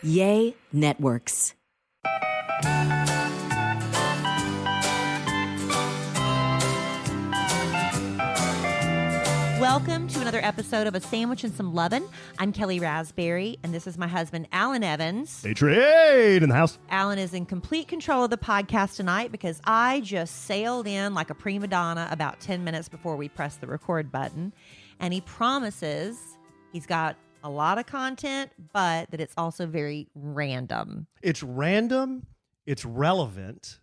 Yay Networks. Welcome to another episode of A Sandwich and Some Lovin'. I'm Kellie Raspberry, and this is my husband, Alan Evans. Hey, trade in the house. Alan is in complete control of the podcast tonight because I just sailed in like a prima donna about 10 minutes before we pressed the record button. And he promises he's got a lot of content, but that it's also very random. It's random. It's relevant.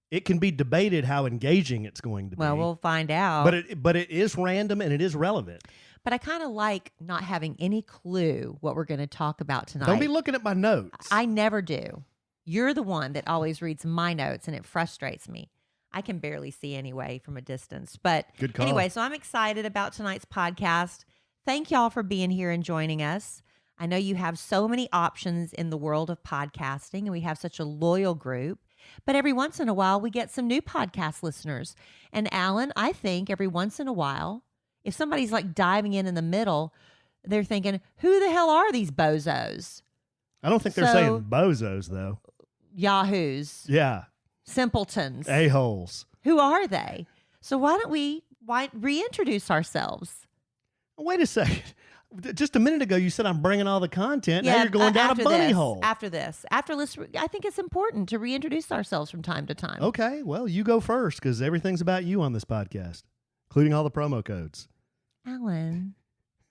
It can be debated how engaging it's going to be. Well, we'll find out. But it is random and it is relevant. But I kind of like not having any clue what we're going to talk about tonight. Don't be looking at my notes. I never do. You're the one that always reads my notes, and it frustrates me. I can barely see anyway from a distance. But good call. Anyway, so I'm excited about tonight's podcast. Thank y'all for being here and joining us. I know you have so many options in the world of podcasting, and we have such a loyal group. But every once in a while, we get some new podcast listeners. And Alan, I think every once in a while, if somebody's like diving in the middle, they're thinking, who the hell are these bozos? I don't think they're saying bozos, though. Yahoos. Yeah. Simpletons. A-holes. Who are they? So why don't we reintroduce ourselves? Wait a second. Just a minute ago, you said I'm bringing all the content. Now you're going down a bunny hole. After I think it's important to reintroduce ourselves from time to time. Okay, well, you go first because everything's about you on this podcast, including all the promo codes. Alan,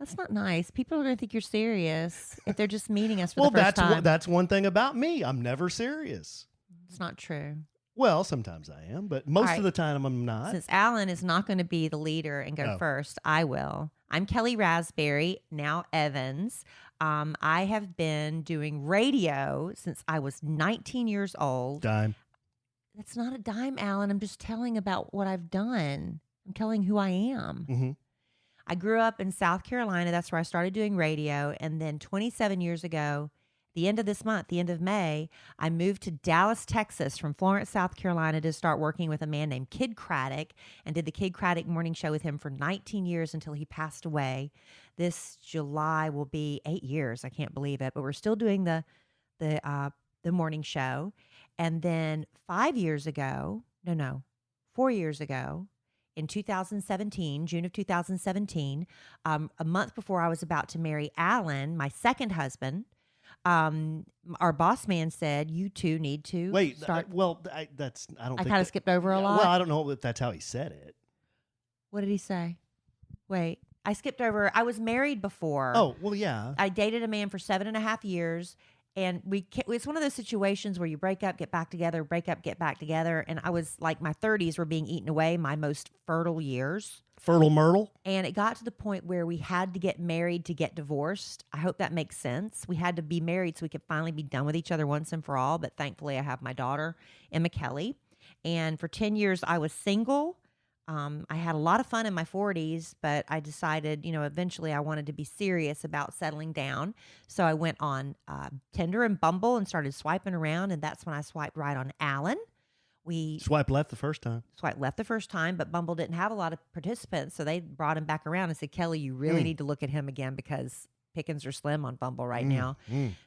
that's not nice. People are going to think you're serious if they're just meeting us for the first time. Well, that's one thing about me. I'm never serious. It's not true. Well, sometimes I am, but most of the time I'm not. Since Alan is not going to be the leader and go first, I will. I'm Kellie Raspberry, now Evans. I have been doing radio since I was 19 years old. Dime. That's not a dime, Alan. I'm just telling about what I've done. I'm telling who I am. Mm-hmm. I grew up in South Carolina. That's where I started doing radio. And then 27 years ago, the end of this month, the end of May, I moved to Dallas, Texas from Florence, South Carolina to start working with a man named Kid Craddock and did the Kid Craddock morning show with him for 19 years until he passed away. This July will be 8 years. I can't believe it, but we're still doing the morning show. And then 4 years ago, in 2017, June of 2017, a month before I was about to marry Alan, my second husband, our boss man said, you two need to start. I kind of skipped over a lot. Well, I don't know if that's how he said it. What did he say? Wait, I skipped over. I was married before. Oh, well, yeah. I dated a man for 7.5 years. And it's one of those situations where you break up, get back together, break up, get back together. And I was like, my 30s were being eaten away, my most fertile years. Fertile myrtle. And it got to the point where we had to get married to get divorced. I hope that makes sense. We had to be married so we could finally be done with each other once and for all. But thankfully, I have my daughter, Emma Kellie. And for 10 years, I was single. I had a lot of fun in my 40s, but I decided, eventually I wanted to be serious about settling down. So I went on Tinder and Bumble and started swiping around, and that's when I swiped right on Alan. We swiped left the first time. Swiped left the first time, but Bumble didn't have a lot of participants, so they brought him back around and said, Kellie, you really need to look at him again because pickings are slim on Bumble right now.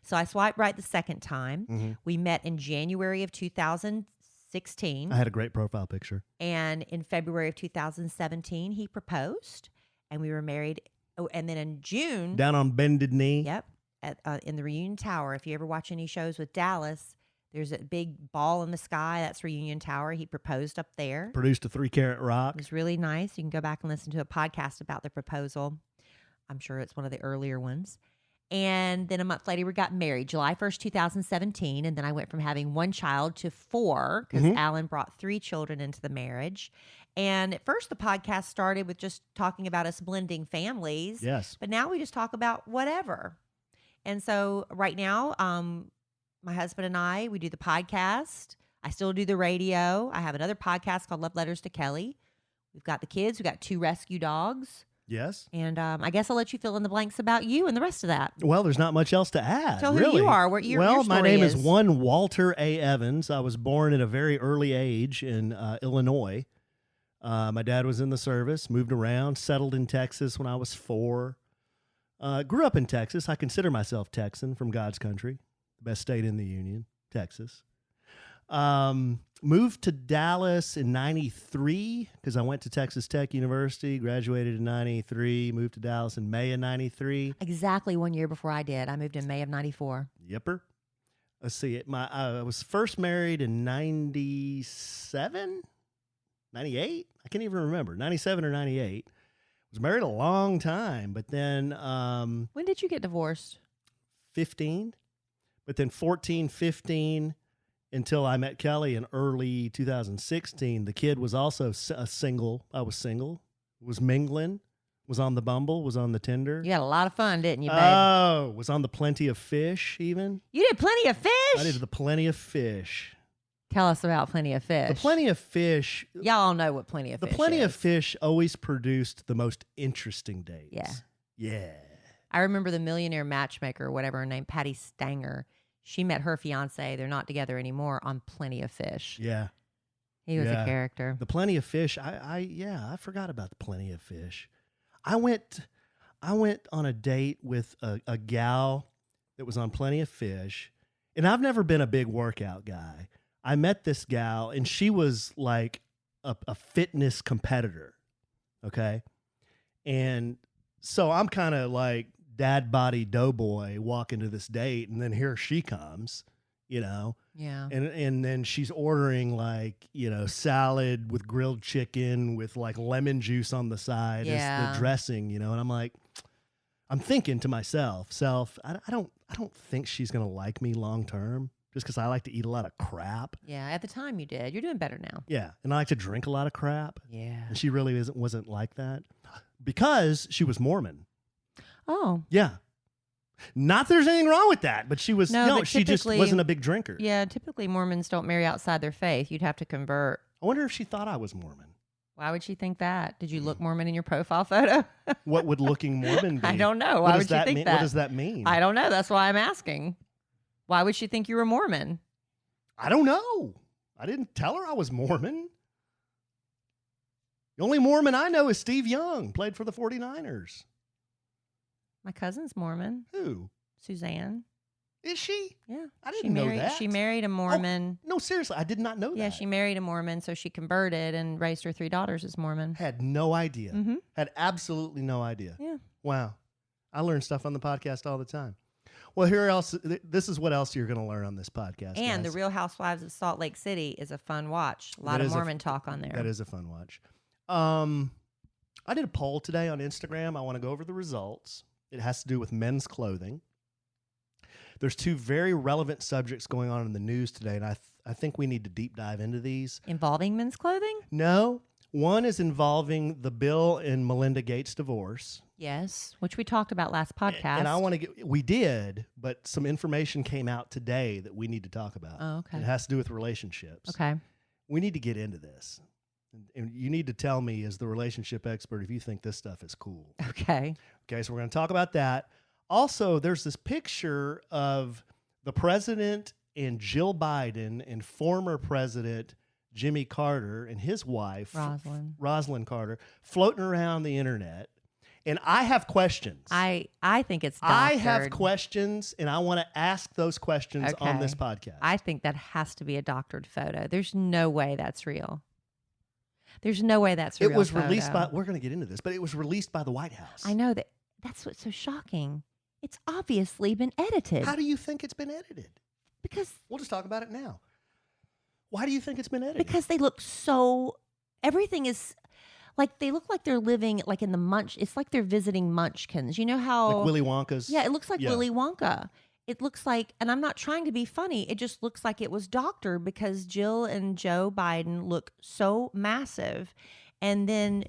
So I swiped right the second time. We met in January of 2016. I had a great profile picture. And in February of 2017, he proposed, and we were married. Oh, and then in June, down on bended knee. Yep, in the Reunion Tower. If you ever watch any shows with Dallas, there's a big ball in the sky. That's Reunion Tower. He proposed up there. Produced a 3-carat rock. It was really nice. You can go back and listen to a podcast about the proposal. I'm sure it's one of the earlier ones. And then a month later, we got married, July 1st, 2017. And then I went from having one child to 4 because Alan brought 3 children into the marriage. And at first, the podcast started with just talking about us blending families. Yes. But now we just talk about whatever. And so right now, my husband and I, we do the podcast. I still do the radio. I have another podcast called Love Letters to Kellie. We've got the kids. We've got 2 rescue dogs. Yes. And I guess I'll let you fill in the blanks about you and the rest of that. Well, there's not much else to add. Tell really. who you are, what your story my name is one Walter A. Evans. I was born at a very early age in Illinois. My dad was in the service, moved around, settled in Texas when I was 4. Grew up in Texas. I consider myself Texan from God's country. best state in the union, Texas. Moved to Dallas in 93 because I went to Texas Tech University, graduated in 93, moved to Dallas in May of 93. Exactly 1 year before I did. I moved in May of 94. Yepper. Let's see. I was first married in 97, 98. I can't even remember. 97 or 98. Was married a long time, but then When did you get divorced? 15, but then 14, 15 until I met Kellie in early 2016. The kid was also a single. I was single, was mingling, was on the Bumble, was on the Tinder. You had a lot of fun, didn't you, babe? Oh, was on the Plenty of Fish even. You did Plenty of Fish? I did the Plenty of Fish. Tell us about Plenty of Fish. The Plenty of Fish. Y'all all know what Plenty of Fish is. The Plenty of Fish always produced the most interesting dates. Yeah. Yeah. I remember the millionaire matchmaker, whatever her name, Patty Stanger. She met her fiance. They're not together anymore on Plenty of Fish. Yeah. He was Yeah. a character. The Plenty of Fish. I forgot about the Plenty of Fish. I went on a date with a gal that was on Plenty of Fish, and I've never been a big workout guy. I met this gal, and she was like a fitness competitor. Okay. And so I'm kind of like dad body doughboy walking to this date, and then here she comes, you know. Yeah. And then she's ordering like, you know, salad with grilled chicken with like lemon juice on the side as the dressing, you know. And I'm like, I'm thinking to myself, I don't think she's going to like me long term just because I like to eat a lot of crap. Yeah. At the time you did. You're doing better now. Yeah. And I like to drink a lot of crap. Yeah. And she really wasn't like that because she was Mormon. Oh. Yeah. Not that there's anything wrong with that, but she was, No, she just wasn't a big drinker. Yeah. Typically Mormons don't marry outside their faith. You'd have to convert. I wonder if she thought I was Mormon. Why would she think that? Did you look Mormon in your profile photo? What would looking Mormon be? I don't know. Why would you think that? What does that mean? I don't know. That's why I'm asking. Why would she think you were Mormon? I don't know. I didn't tell her I was Mormon. The only Mormon I know is Steve Young, played for the 49ers. My cousin's Mormon. Who? Suzanne. Is she? Yeah. I didn't know that. She married a Mormon. Oh, no, seriously, I did not know that. Yeah, she married a Mormon, so she converted and raised her 3 daughters as Mormon. Had no idea. Mm-hmm. Had absolutely no idea. Yeah. Wow. I learn stuff on the podcast all the time. Well, this is what else you're going to learn on this podcast. And guys. The Real Housewives of Salt Lake City is a fun watch. A lot of Mormon talk on there. That is a fun watch. I did a poll today on Instagram. I want to go over the results. It has to do with men's clothing. There's 2 very relevant subjects going on in the news today, and I think we need to deep dive into these. Involving men's clothing? No. One is involving the Bill and Melinda Gates divorce. Yes, which we talked about last podcast. And I want to we did, but some information came out today that we need to talk about. Oh, okay. It has to do with relationships. Okay. We need to get into this. And you need to tell me, as the relationship expert, if you think this stuff is cool. Okay. Okay, so we're going to talk about that. Also, there's this picture of the president and Jill Biden and former president Jimmy Carter and his wife, Rosalynn Carter, floating around the internet. And I have questions. I think it's doctored. I have questions, and I want to ask those questions on this podcast. I think that has to be a doctored photo. There's no way that's real. There's no way that's a real It was photo. released by, we're going to get into this, but it was released by the White House. I know that. That's what's so shocking. It's obviously been edited. How do you think it's been edited? Because we'll just talk about it now. Why do you think it's been edited? Because they look so, everything is, like they look like they're living like in the Munch. It's like they're visiting Munchkins. You know how. Like Willy Wonka's? Yeah, it looks like Willy Wonka. It looks like, and I'm not trying to be funny, it just looks like it was doctored because Jill and Joe Biden look so massive. And then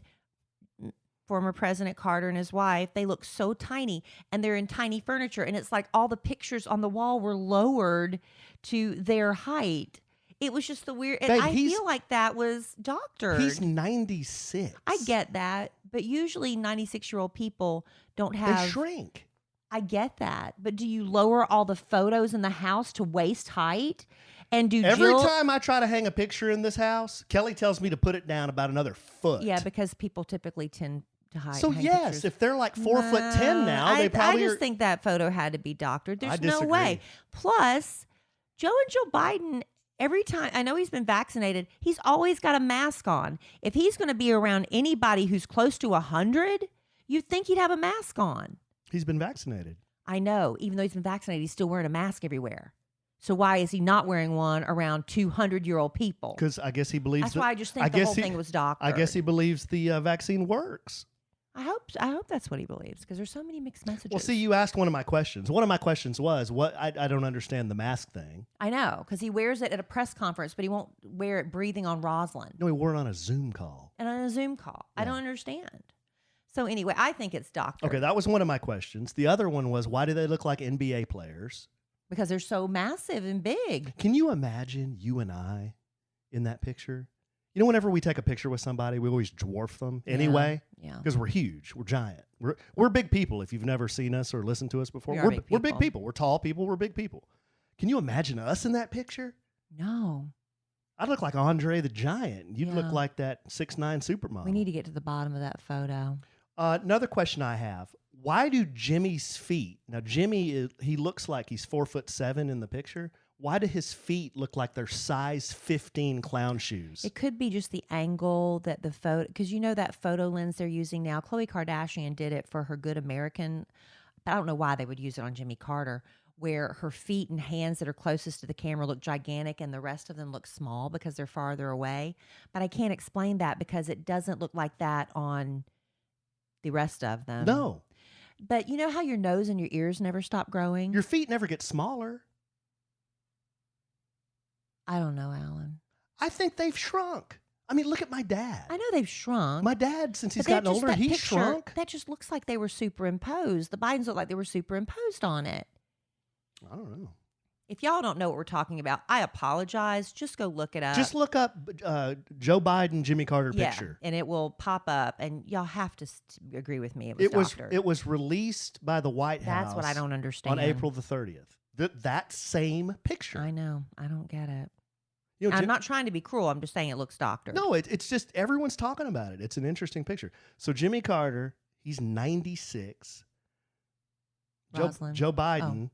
former President Carter and his wife, they look so tiny, and they're in tiny furniture. And it's like all the pictures on the wall were lowered to their height. It was just the weird, and I feel like that was doctored. He's 96. I get that, but usually 96-year-old people don't have. They shrink. I get that, but do you lower all the photos in the house to waist height? And do every time I try to hang a picture in this house, Kellie tells me to put it down about another foot. Yeah, because people typically tend to hide. So hang yes, pictures. if they're like 4'10" now, they probably I just are. think that photo had to be doctored. I There's no disagree. way. Plus, Joe Biden, every time, I know he's been vaccinated, he's always got a mask on. If he's going to be around anybody who's close to 100, you'd think he'd have a mask on. He's been vaccinated. I know. Even though he's been vaccinated, he's still wearing a mask everywhere. So why is he not wearing one around 200-year-old people? Because I guess he believes. That's why I just think the whole thing was doctored. I guess he believes the vaccine works. I hope that's what he believes, because there's so many mixed messages. Well, see, you asked one of my questions. One of my questions was, what? I don't understand the mask thing. I know, because he wears it at a press conference, but he won't wear it breathing on Rosalynn. No, he wore it on a Zoom call. And on a Zoom call. I Yeah. don't understand. So anyway, I think it's doctored. Okay, that was one of my questions. The other one was, why do they look like NBA players? Because they're so massive and big. Can you imagine you and I in that picture? You know, whenever we take a picture with somebody, we always dwarf them anyway. Yeah. Because we're huge. We're giant. We're big people. If you've never seen us or listened to us before, We are we're big big people. people. We're tall people. We're big people. Can you imagine us in that picture? No. I'd look like Andre the Giant. You'd Yeah. look like that 6'9" supermodel. We need to get to the bottom of that photo. Another question I have. Why do Jimmy's feet, now Jimmy, he looks like he's 4'7" in the picture. Why do his feet look like they're size 15 clown shoes? It could be just the angle that the photo, because you know that photo lens they're using now. Khloe Kardashian did it for her Good American. I don't know why they would use it on Jimmy Carter, where her feet and hands that are closest to the camera look gigantic and the rest of them look small because they're farther away. But I can't explain that because it doesn't look like that on the rest of them. No. But you know how your nose and your ears never stop growing? Your feet never get smaller. I don't know, Alan. I think they've shrunk. I mean, look at my dad. I know they've shrunk. My dad, since he's but they're gotten just older, that he's picture, shrunk. That just looks like they were superimposed. The Bidens look like they were superimposed on it. I don't know. If y'all don't know what we're talking about, I apologize. Just go look it up. Just look up Joe Biden, Jimmy Carter yeah, picture. and it will pop up, and y'all have to agree with me. It was doctored. It was released by the White House. That's what I don't understand. On April the 30th. That same picture. I know. I don't get it. You know, I'm not trying to be cruel. I'm just saying it looks doctored. No, it's just everyone's talking about it. It's an interesting picture. So Jimmy Carter, he's 96. Rosalynn. Joe Biden,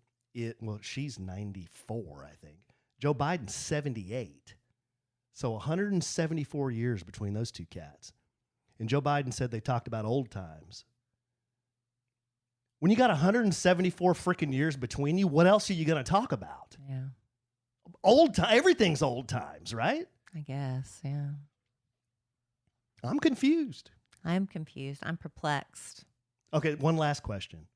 she's 94, I think. Joe Biden's 78. So 174 years between those two cats. And Joe Biden said they talked about old times. When you got 174 freaking years between you, what else are you going to talk about? Yeah. Old time, everything's old times, right? I guess, yeah. I'm confused. I'm confused. I'm perplexed. Okay, one last question.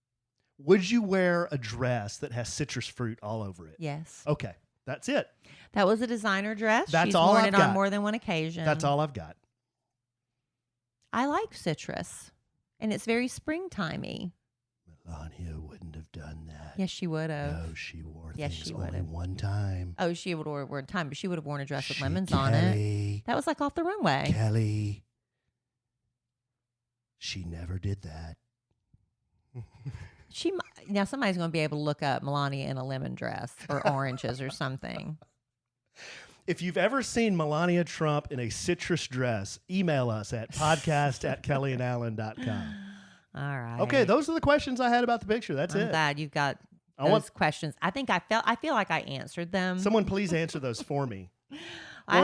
Would you wear a dress that has citrus fruit all over it? Yes. Okay, that's it. That was a designer dress. That's She's all worn I've it on got. more than one occasion. That's all I've got. I like citrus, and it's very springtimey. Melania wouldn't have done that. Yes, she would have. No, she wore Yes, things she only would've. one time. Oh, she would have worn time, but she would have worn a dress with She- lemons on it. Kellie, That was like off the runway. Kellie. She never did that. Now somebody's going to be able to look up Melania in a lemon dress or oranges or something. If you've ever seen Melania Trump in a citrus dress, email us at podcast@kellyandalan.com. All right. Okay, those are the questions I had about the picture. That's I'm it. glad you've got I those want questions. I feel like I answered them. someone please answer those for me. I Well,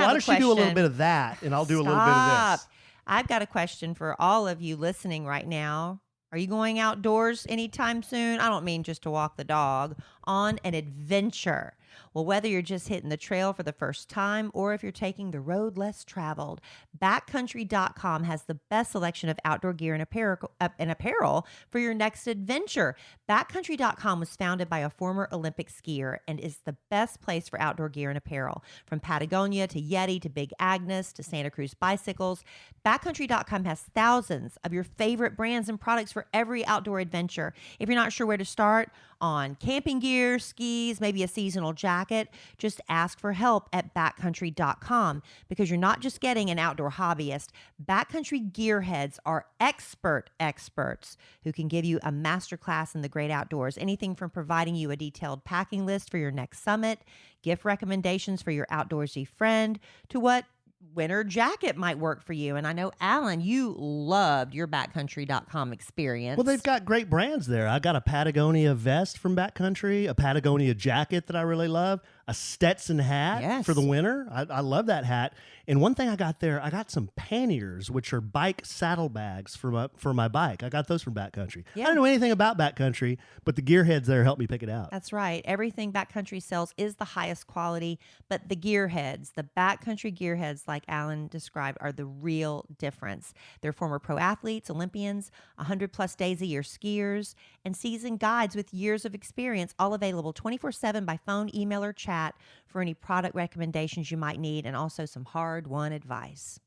have why a don't you do a little question. bit of that, and I'll do a little bit of Stop. this. I've got a question for all of you listening right now. Are you going outdoors anytime soon? I don't mean just to walk the dog, on an adventure. Well, whether you're just hitting the trail for the first time or if you're taking the road less traveled, backcountry.com has the best selection of outdoor gear and apparel for your next adventure. Backcountry.com was founded by a former Olympic skier and is the best place for outdoor gear and apparel. From Patagonia to Yeti to Big Agnes to Santa Cruz bicycles, backcountry.com has thousands of your favorite brands and products for every outdoor adventure. If you're not sure where to start on camping gear, skis, maybe a seasonal jacket, just ask for help at backcountry.com because you're not just getting an outdoor hobbyist. Backcountry gearheads are experts who can give you a masterclass in the great outdoors. Anything from providing you a detailed packing list for your next summit, gift recommendations for your outdoorsy friend, to what winter jacket might work for you. And I know, Alan, you loved your backcountry.com experience. Well, they've got great brands there. I got a Patagonia vest from Backcountry, a Patagonia jacket that I really love, a Stetson hat for the winter. I love that hat. And one thing I got there, I got some panniers, which are bike saddlebags for my bike. I got those from Backcountry. Yeah. I don't know anything about Backcountry, but the gearheads there helped me pick it out. That's right. Everything Backcountry sells is the highest quality, but the gearheads, the Backcountry gearheads, like Alan described, are the real difference. They're former pro athletes, Olympians, 100+ days a year skiers, and seasoned guides with years of experience, all available 24/7 by phone, email, or chat for any product recommendations you might need, and also some hard-won advice.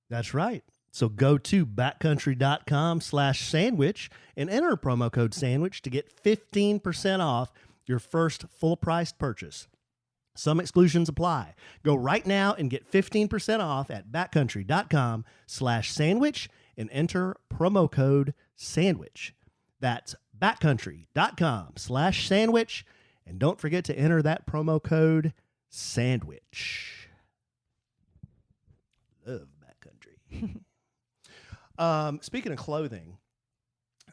That's right. So go to backcountry.com/sandwich and enter promo code sandwich to get 15% off your first full-priced purchase. Some exclusions apply. Go right now and get 15% off at backcountry.com/sandwich and enter promo code sandwich. That's backcountry.com/sandwich. And don't forget to enter that promo code sandwich. Love Backcountry. Speaking of clothing,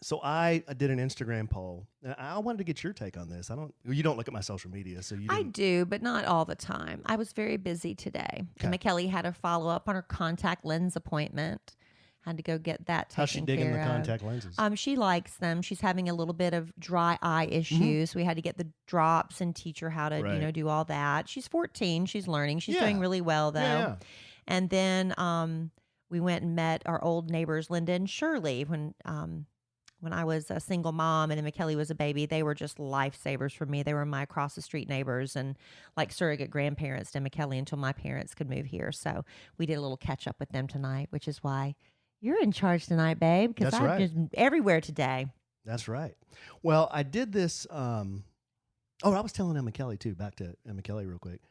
so I did an Instagram poll, and I wanted to get your take on this. You don't look at my social media, so you. I do, but not all the time. I was very busy today. Okay. And Kellie had a follow up on her contact lens appointment. Had to go get that taken care of. How's she digging the contact lenses? She likes them. She's having a little bit of dry eye issues. We had to get the drops and teach her how to, do all that. She's 14. She's learning. She's doing really well, though. Yeah. And then we went and met our old neighbors, Linda and Shirley, when I was a single mom and then McKellie was a baby. They were just lifesavers for me. They were my across the street neighbors and like surrogate grandparents to McKellie until my parents could move here. So we did a little catch up with them tonight, which is why you're in charge tonight, babe, because I'm just everywhere today. That's right. Well, I did this. I was telling Emma Kelly, too, back to Emma Kelly real quick,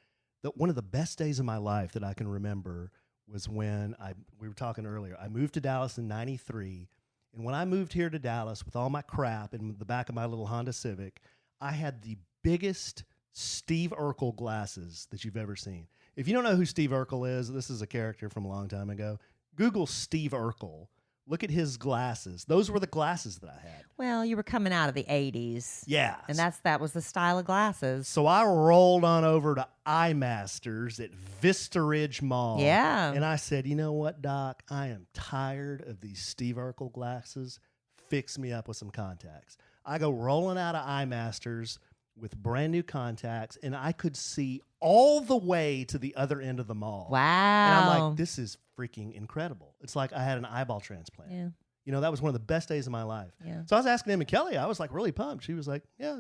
that one of the best days of my life that I can remember was when we were talking earlier. I moved to Dallas in 93. And when I moved here to Dallas with all my crap in the back of my little Honda Civic, I had the biggest Steve Urkel glasses that you've ever seen. If you don't know who Steve Urkel is, this is a character from a long time ago. Google Steve Urkel. Look at his glasses. Those were the glasses that I had. Well, you were coming out of the 80s. Yeah. And that was the style of glasses. So I rolled on over to iMasters at Vista Ridge Mall. Yeah. And I said, you know what, Doc? I am tired of these Steve Urkel glasses. Fix me up with some contacts. I go rolling out of iMasters with brand new contacts, and I could see all the way to the other end of the mall. Wow. And I'm like, this is freaking incredible. It's like I had an eyeball transplant. Yeah. You know, that was one of the best days of my life. Yeah. So I was asking Emma Kelly. I was like really pumped. She was like, yeah.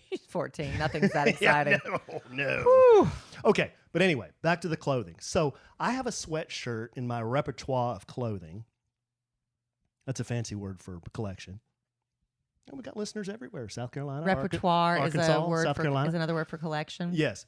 She's 14. Nothing's that exciting. No. Okay. But anyway, back to the clothing. So I have a sweatshirt in my repertoire of clothing. That's a fancy word for collection. And we got listeners everywhere. South Carolina. Repertoire Arkansas, is another word for collection. Yes.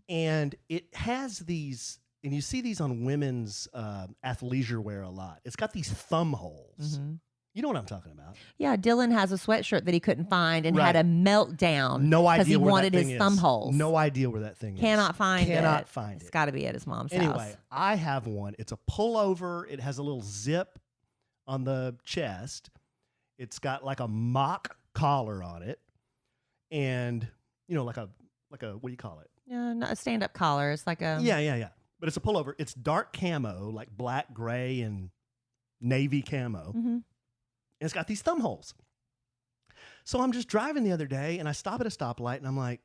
And it has these, and you see these on women's athleisure wear a lot. It's got these thumb holes. Mm-hmm. You know what I'm talking about. Yeah, Dylan has a sweatshirt that he couldn't find and had a meltdown. No idea because he where wanted that his thing thumb is. holes. No idea where that thing is. Cannot find it. Find it. It's got to be at his mom's house. Anyway, I have one. It's a pullover. It has a little zip on the chest. It's got like a mock collar on it, and like a what do you call it? Yeah, a stand-up collar. It's like a yeah. But it's a pullover. It's dark camo, like black, gray, and navy camo. Mm-hmm. And it's got these thumb holes. So I'm just driving the other day, and I stop at a stoplight, and I'm like,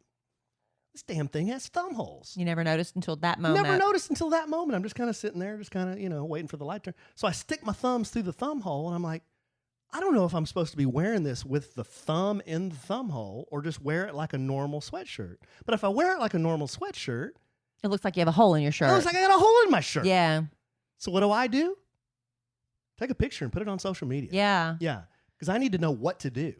this damn thing has thumb holes. You never noticed until that moment. Never noticed until that moment. I'm just kind of sitting there, just kind of, waiting for the light to turn. So I stick my thumbs through the thumb hole, and I'm like, I don't know if I'm supposed to be wearing this with the thumb in the thumb hole or just wear it like a normal sweatshirt. But if I wear it like a normal sweatshirt, it looks like you have a hole in your shirt. it looks like I got a hole in my shirt. Yeah. So what do? Take a picture and put it on social media. Yeah. Yeah. Because I need to know what to do.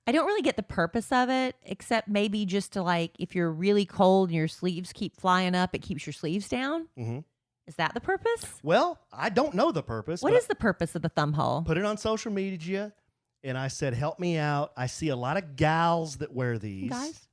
I don't really get the purpose of it, except maybe just to if you're really cold and your sleeves keep flying up, it keeps your sleeves down. Mm-hmm. Is that the purpose? Well, I don't know the purpose. What is the purpose of the thumb hole? Put it on social media, and I said, help me out. I see a lot of gals that wear these. Guys?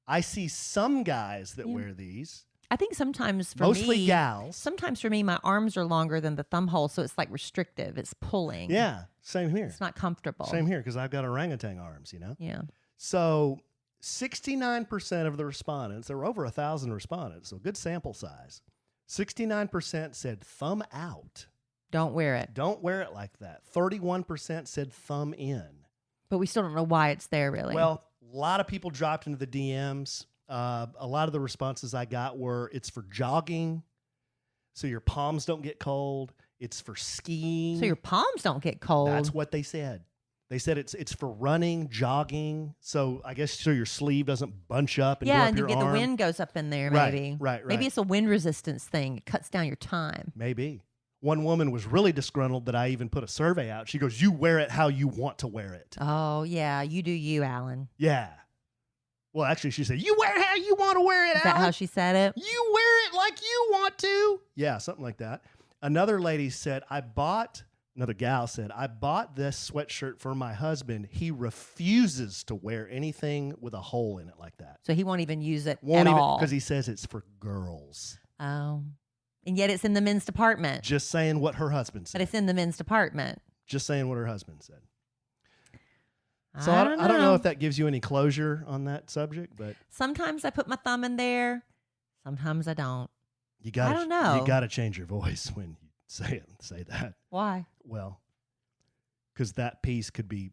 I see some guys that wear these. I think sometimes for Mostly me, gals. sometimes for me, my arms are longer than the thumb hole, so it's like restrictive. It's pulling. Yeah, same here. It's not comfortable. Same here because I've got orangutan arms, Yeah. So 69% of the respondents, there were over 1,000 respondents, so good sample size. 69% said thumb out. Don't wear it. Don't wear it like that. 31% said thumb in. But we still don't know why it's there, really. Well, a lot of people dropped into the DMs. A lot of the responses I got were it's for jogging, so your palms don't get cold. It's for skiing. So your palms don't get cold. That's what they said. They said it's for running, jogging. So I guess so your sleeve doesn't bunch up and go up and your to get arm. the wind goes up in there, Right, maybe. right. Maybe it's a wind resistance thing. It cuts down your time. Maybe. One woman was really disgruntled that I even put a survey out. She goes, "You wear it how you want to wear it." Oh, yeah. You do you, Alan. Yeah. Well, actually, she said, "You wear it how you want to wear it, Is that Alan. how she said it? You wear it like you want to." Yeah, something like that. Another lady said, another gal said, "I bought this sweatshirt for my husband. He refuses to wear anything with a hole in it like that. So he won't even use it at all. Because he says it's for girls." Oh. And yet it's in the men's department. Just saying what her husband said. But it's in the men's department. Just saying what her husband said. So I I don't know if that gives you any closure on that subject, but Sometimes I put my thumb in there. Sometimes I don't. you got I don't know. You got to change your voice when you say that. Why? Well, because that piece could be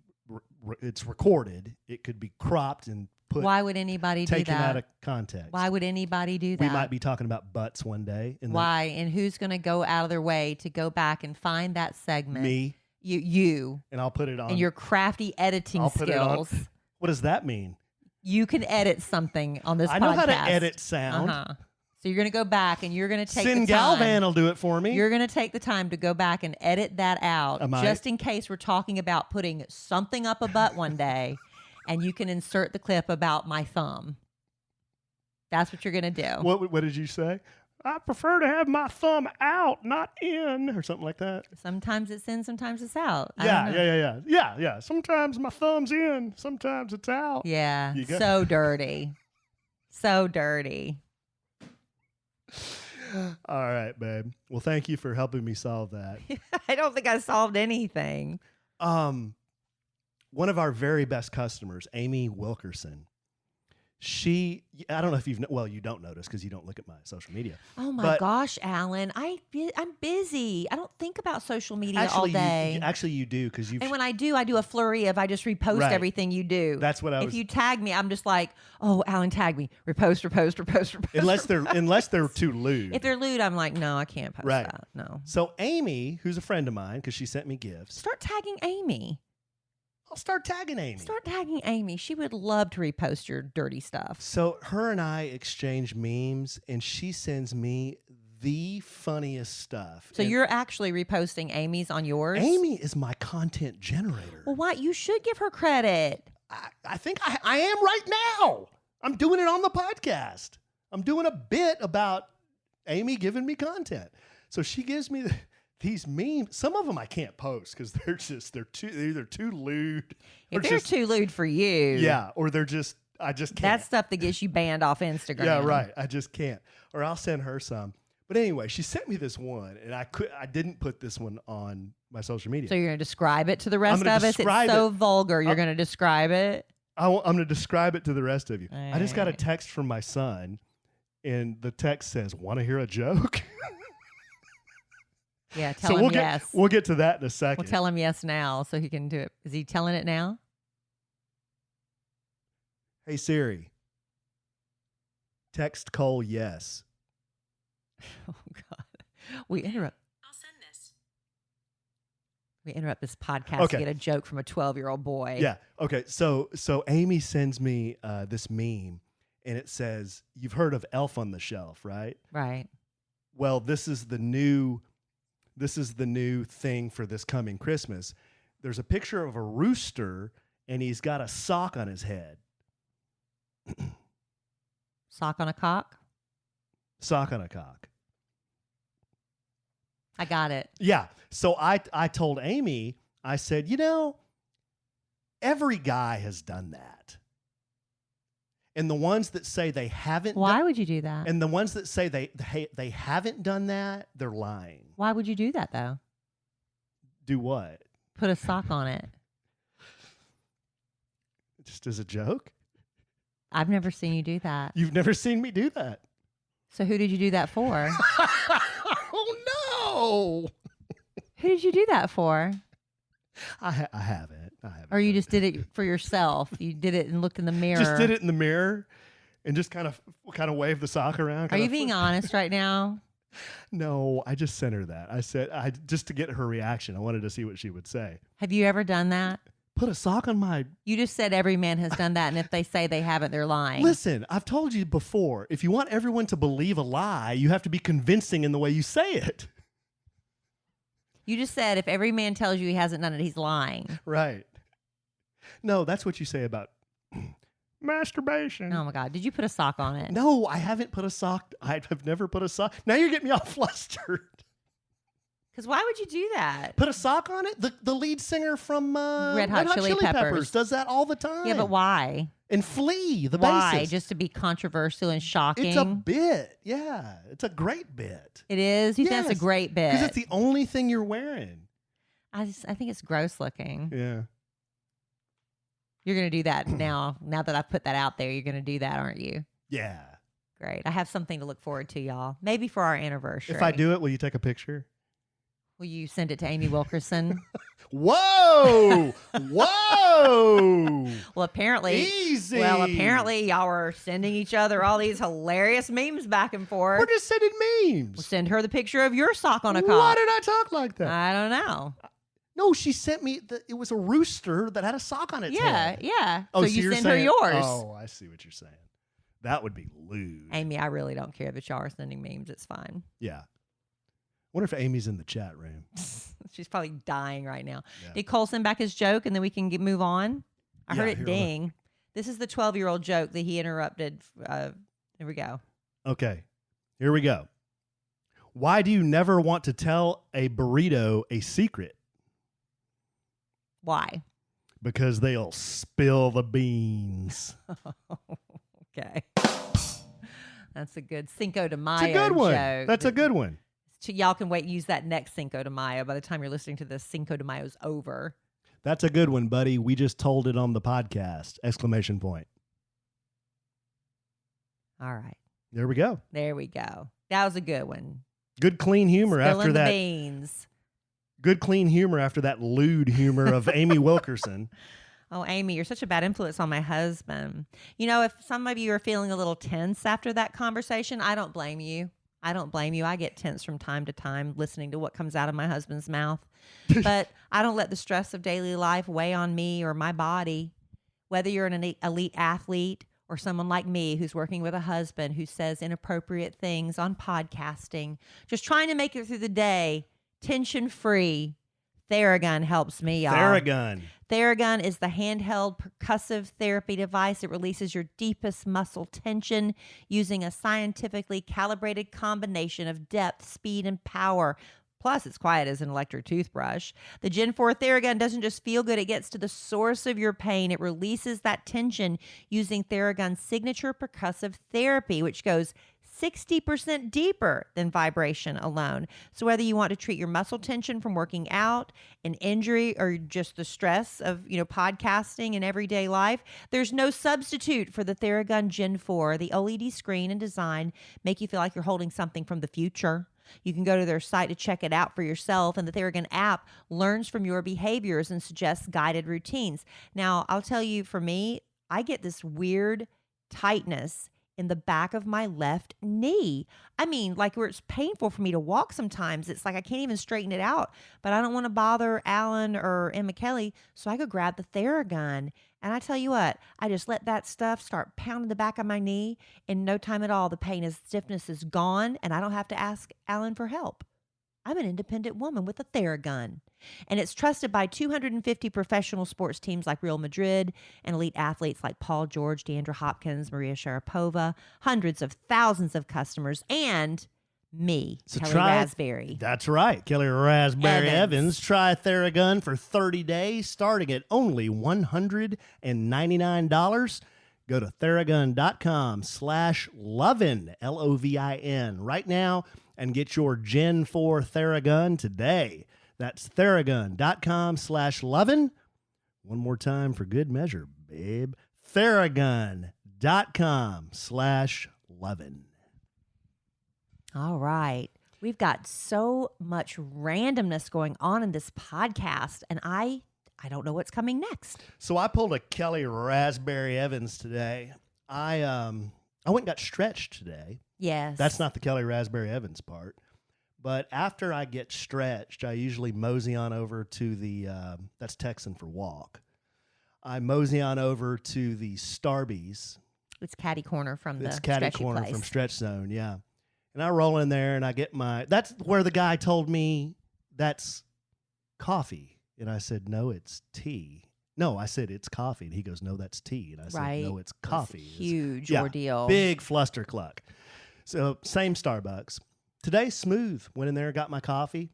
it's recorded. It could be cropped and put Why would anybody do taken that? out of context. Why would anybody do that? We might be talking about butts one day. Why? And who's going to go out of their way to go back and find that segment? Me. You. And I'll put it on. And your crafty editing I'll put it on. skills. What does that mean? You can edit something on this podcast. I know how to edit sound. So you're going to go back and you're going to take Sin the time. Galvan will do it for me. You're going to take the time to go back and edit that out just in case we're talking about putting something up a butt one day and you can insert the clip about my thumb. That's what you're going to do. What did you say? I prefer to have my thumb out, not in, or something like that. Sometimes it's in, sometimes it's out. Yeah. Sometimes my thumb's in, sometimes it's out. Yeah. So dirty. So dirty. All right, babe. Well, thank you for helping me solve that. I don't think I solved anything. One of our very best customers, Amy Wilkerson, I don't know if you don't notice because you don't look at my social media. Oh my gosh, Alan. I'm busy. I don't think about social media all day. Actually, you do because And when I do a flurry of I just repost everything you do. That's what If you tag me, I'm just like, oh, Alan, tag me. Repost. Unless they're too lewd. If they're lewd, I'm like, no, I can't post that. No. So Amy, who's a friend of mine, because she sent me gifts. Start tagging Amy. I'll start tagging Amy. Start tagging Amy. She would love to repost your dirty stuff. So her and I exchange memes, and she sends me the funniest stuff. So you're actually reposting Amy's on yours? Amy is my content generator. Well, why? You should give her credit. I think I am right now. I'm doing it on the podcast. I'm doing a bit about Amy giving me content. So she gives me these memes. Some of them I can't post because they're either too lewd. If they're too lewd for you. Yeah, or I just can't. That's stuff that gets you banned off Instagram. Yeah, right. I just can't. Or I'll send her some. But anyway, she sent me this one, and I didn't put this one on my social media. So you're going to describe it to the rest of us? It's so vulgar. You're going to describe it? I'm going to describe it to the rest of you. All I just got a right. text from my son, and the text says, "Want to hear a joke?" Yeah, tell him yes. We'll get to that in a second. We'll tell him yes now so he can do it. Is he telling it now? Hey, Siri. Text Cole yes. Oh, God. We interrupt this podcast to get a joke from a 12-year-old boy. Yeah. Okay. So Amy sends me this meme, and it says, "You've heard of Elf on the Shelf, right?" Right. Well, this is the new thing for this coming Christmas. There's a picture of a rooster, and he's got a sock on his head. Sock on a cock? Sock on a cock. I got it. Yeah. So I told Amy, I said, every guy has done that. And the ones that say they haven't Why would you do that? and the ones that say they haven't done that, they're lying. Why would you do that, though? Do what? Put a sock on it. Just as a joke? I've never seen you do that. You've never seen me do that. So who did you do that for? Oh, no. Who did you do that for? I haven't. Or you just did it for yourself? You did it and looked in the mirror? Just did it in the mirror and just kind of waved the sock around. Are you being honest right now? No, I just sent her that. I said, just to get her reaction, I wanted to see what she would say. Have you ever done that? Put a sock on my... You just said every man has done that, and if they say they haven't, they're lying. Listen, I've told you before, if you want everyone to believe a lie, you have to be convincing in the way you say it. You just said if every man tells you he hasn't done it, he's lying. Right. No, that's what you say about masturbation. Oh, my God. Did you put a sock on it? No, I haven't put a sock. I've never put a sock. Now you're getting me all flustered. Because why would you do that? Put a sock on it? The lead singer from Red Hot Chili Peppers does that all the time. Yeah, but why? And Flea, the Why? bassist. Just to be controversial and shocking? It's a bit. Yeah. It's a great bit. It is? You think it's a great bit? Because it's the only thing you're wearing. I think it's gross looking. Yeah. You're going to do that now. Now that I've put that out there, you're going to do that, aren't you? Yeah. Great. I have something to look forward to, y'all. Maybe for our anniversary. If I do it, will you take a picture? Will you send it to Amy Wilkerson? Whoa! Whoa! Well, apparently. Easy. Well, apparently y'all are sending each other all these hilarious memes back and forth. We're just sending memes. Well, send her the picture of your sock on a Why cock. did I talk like that? I don't know. No, she sent me, it was a rooster that had a sock on its head. Yeah. Oh, so you you're send her saying- yours. Oh, I see what you're saying. That would be lewd. Amy, I really don't care that y'all are sending memes. It's fine. Yeah. Wonder if Amy's in the chat room. She's probably dying right now. Yeah. Did Cole send back his joke and then we can move on? I heard it here, ding. This is the 12-year-old joke that he interrupted. Here we go. Okay, here we go. Why do you never want to tell a burrito a secret? Why? Because they'll spill the beans. Okay. That's a good Cinco de Mayo It's a good one. joke. That's a good one. So y'all can wait and use that next Cinco de Mayo. By the time you're listening to this, Cinco de Mayo's over. That's a good one, buddy. We just told it on the podcast. Exclamation point. All right. There we go. There we go. That was a good one. Good clean humor Spilling after the that. beans. Good clean humor after that lewd humor of Amy Wilkerson. Oh, Amy, you're such a bad influence on my husband. You know, if some of you are feeling a little tense after that conversation, I don't blame you. I don't blame you. I get tense from time to time listening to what comes out of my husband's mouth. But I don't let the stress of daily life weigh on me or my body. Whether you're an elite athlete or someone like me who's working with a husband who says inappropriate things on podcasting, just trying to make it through the day, tension-free, Theragun helps me, y'all. Theragun. Theragun is the handheld percussive therapy device. It releases your deepest muscle tension using a scientifically calibrated combination of depth, speed, and power. Plus, it's quiet as an electric toothbrush. The Gen 4 Theragun doesn't just feel good. It gets to the source of your pain. It releases that tension using Theragun's signature percussive therapy, which goes 60% deeper than vibration alone. So whether you want to treat your muscle tension from working out, an injury, or just the stress of, podcasting and everyday life, there's no substitute for the Theragun Gen 4. The OLED screen and design make you feel like you're holding something from the future. You can go to their site to check it out for yourself, and the Theragun app learns from your behaviors and suggests guided routines. Now, I'll tell you, for me, I get this weird tightness in the back of my left knee. I mean, like where it's painful for me to walk sometimes. It's like I can't even straighten it out, but I don't want to bother Alan or Emma Kellie, so I go grab the Theragun. And I tell you what, I just let that stuff start pounding the back of my knee. In no time at all, the pain and stiffness is gone, and I don't have to ask Alan for help. I'm an independent woman with a Theragun. And it's trusted by 250 professional sports teams like Real Madrid and elite athletes like Paul George, DeAndre Hopkins, Maria Sharapova, hundreds of thousands of customers, and me, So Kellie try it. Raspberry. That's right. Kelly Raspberry Evans. Evans. Try Theragun for 30 days, starting at only $199. Go to Theragun.com/lovin, Lovin, right now and get your Gen 4 Theragun today. That's Theragun.com/lovin. One more time for good measure, babe. Theragun.com/lovin. All right. We've got so much randomness going on in this podcast, and I don't know what's coming next. So I pulled a Kellie Raspberry Evans today. I went and got stretched today. Yes. That's not the Kellie Raspberry Evans part. But after I get stretched, I usually mosey on over to the, that's Texan for walk. I mosey on over to the Starbies. It's catty corner from the It's catty stretchy corner place. from Stretch Zone, yeah. And I roll in there and I get that's where the guy told me that's coffee. And I said, no, it's tea. No, I said, it's coffee. And he goes, no, that's tea. And I said, no, it's coffee. It's a huge yeah, ordeal. Big flustercluck. So same Starbucks. Today, smooth. Went in there, got my coffee.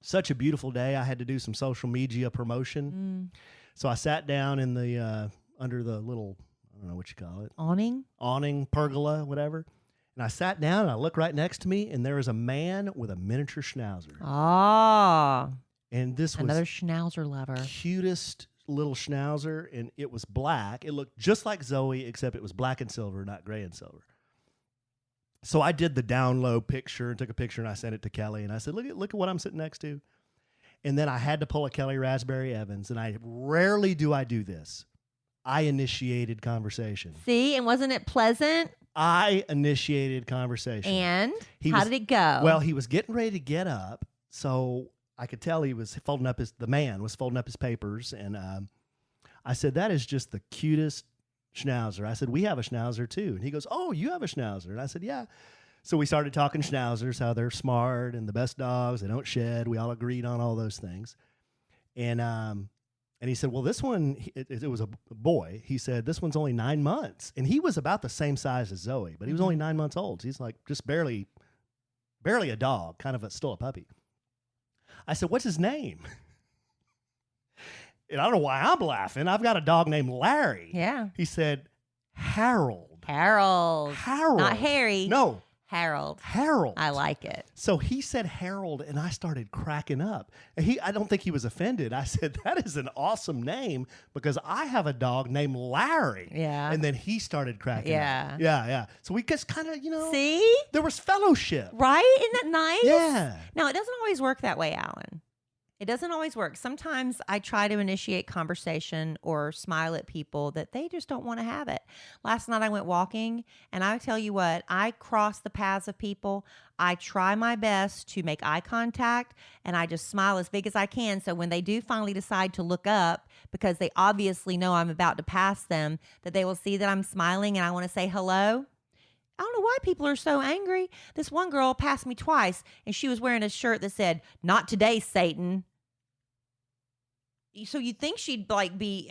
Such a beautiful day. I had to do some social media promotion. So I sat down in the under the little, I don't know what you call it. Awning, pergola, whatever. And I sat down and I looked right next to me and there was a man with a miniature schnauzer. Ah. And this was another schnauzer lover. Cutest little schnauzer, and it was black. It looked just like Zoe, except it was black and silver, not gray and silver. So I did the down low picture and took a picture, and I sent it to Kellie, and I said, look at what I'm sitting next to. And then I had to pull a Kellie Raspberry Evans, and I rarely do I do this. I initiated conversation. See, and wasn't it pleasant? I initiated conversation. And how did it go? Well, he was getting ready to get up, so I could tell he was folding up the man was folding up his papers. And I said, that is just the cutest schnauzer. I said, we have a schnauzer too. And he goes, oh, you have a schnauzer? And I said, yeah. So we started talking schnauzers, how they're smart and the best dogs. They don't shed. We all agreed on all those things. And he said, well, this one, it was a boy. He said, this one's only 9 months. And he was about the same size as Zoe, but he was only 9 months old. He's like just barely a dog, kind of still a puppy. I said, what's his name? And I don't know why I'm laughing. I've got a dog named Larry. Yeah. He said, Harold. Harold. Not Harry. No. Harold. I like it. So he said Harold, and I started cracking up. And I don't think he was offended. I said, that is an awesome name because I have a dog named Larry. Yeah. And then he started cracking up. Yeah. So we just kind of, See? There was fellowship. Right? Isn't that nice? Yeah. Now, it doesn't always work that way, Alan. It doesn't always work. Sometimes I try to initiate conversation or smile at people that they just don't want to have it. Last night I went walking, and I tell you what, I cross the paths of people. I try my best to make eye contact, and I just smile as big as I can. So when they do finally decide to look up, because they obviously know I'm about to pass them, that they will see that I'm smiling and I want to say hello. I don't know why people are so angry. This one girl passed me twice, and she was wearing a shirt that said, "Not today, Satan." So you'd think she'd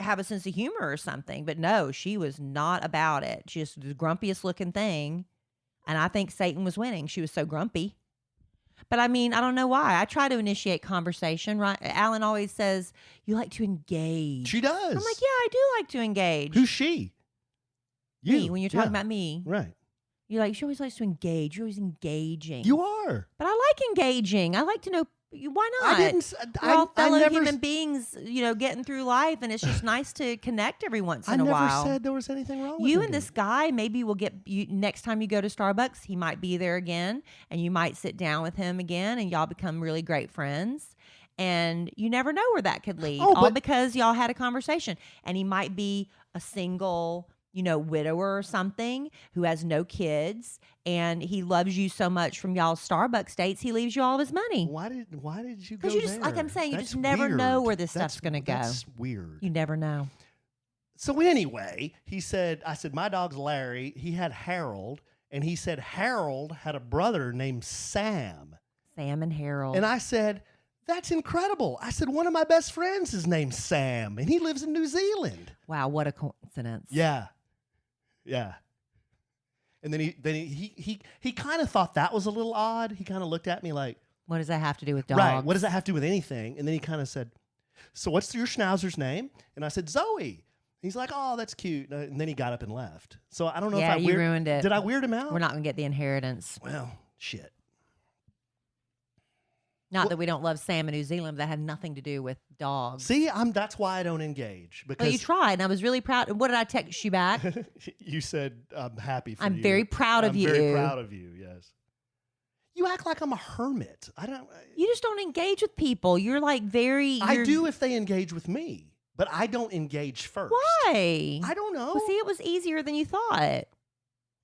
have a sense of humor or something, but no, she was not about it. Just the grumpiest looking thing, and I think Satan was winning. She was so grumpy. But I mean, I don't know why. I try to initiate conversation, right? Alan always says, you like to engage. She does. I'm like, yeah, I do like to engage. Who's she? You. Me, when you're talking about me. Right. She always likes to engage. You're always engaging. You are. But I like engaging. I like to know, why not? We're all fellow human beings, getting through life, and it's just nice to connect every once in a while. I never said there was anything wrong with you and this guy. Maybe we'll next time you go to Starbucks, he might be there again, and you might sit down with him again, and y'all become really great friends. And you never know where that could lead, all because y'all had a conversation. And he might be a single widower or something who has no kids, and he loves you so much from y'all's Starbucks dates, he leaves you all of his money. Why did you go there? Because you just, like I'm saying, you just never know where this stuff's going to go. That's weird. You never know. So anyway, I said, my dog's Larry. He had Harold, and he said Harold had a brother named Sam. Sam and Harold. And I said, that's incredible. I said, one of my best friends is named Sam, and he lives in New Zealand. Wow, what a coincidence. Yeah. Yeah. And then he kind of thought that was a little odd. He kind of looked at me like, what does that have to do with dogs? Right. What does that have to do with anything? And then he kind of said, so what's your schnauzer's name? And I said, Zoe. He's like, oh, that's cute. And then he got up and left. So I don't know Yeah, if I you ruined it. Did I weird him out? We're not going to get the inheritance. Well, shit. Not that we don't love Sam in New Zealand. That had nothing to do with dogs. See, that's why I don't engage. Because Well, you tried, and I was really proud. What did I text you back? You said, I'm happy for you. I'm very proud of you. I'm very proud of you, yes. You act like I'm a hermit. You just don't engage with people. You're like I do if they engage with me, but I don't engage first. Why? I don't know. Well, see, it was easier than you thought.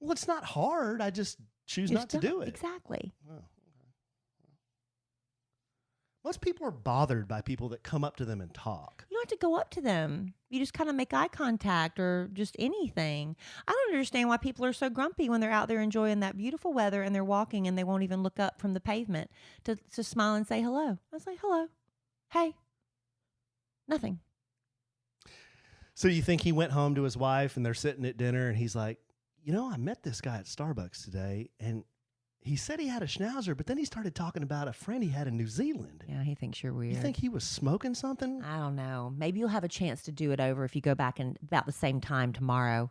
Well, it's not hard. I just choose not to do it. Exactly. Oh, okay. Most people are bothered by people that come up to them and talk. You don't have to go up to them. You just kind of make eye contact or just anything. I don't understand why people are so grumpy when they're out there enjoying that beautiful weather and they're walking and they won't even look up from the pavement to smile and say hello. I was like, hello. Hey. Nothing. So you think he went home to his wife and they're sitting at dinner and he's like, I met this guy at Starbucks today and he said he had a schnauzer, but then he started talking about a friend he had in New Zealand. Yeah, he thinks you're weird. You think he was smoking something? I don't know. Maybe you'll have a chance to do it over if you go back in about the same time tomorrow.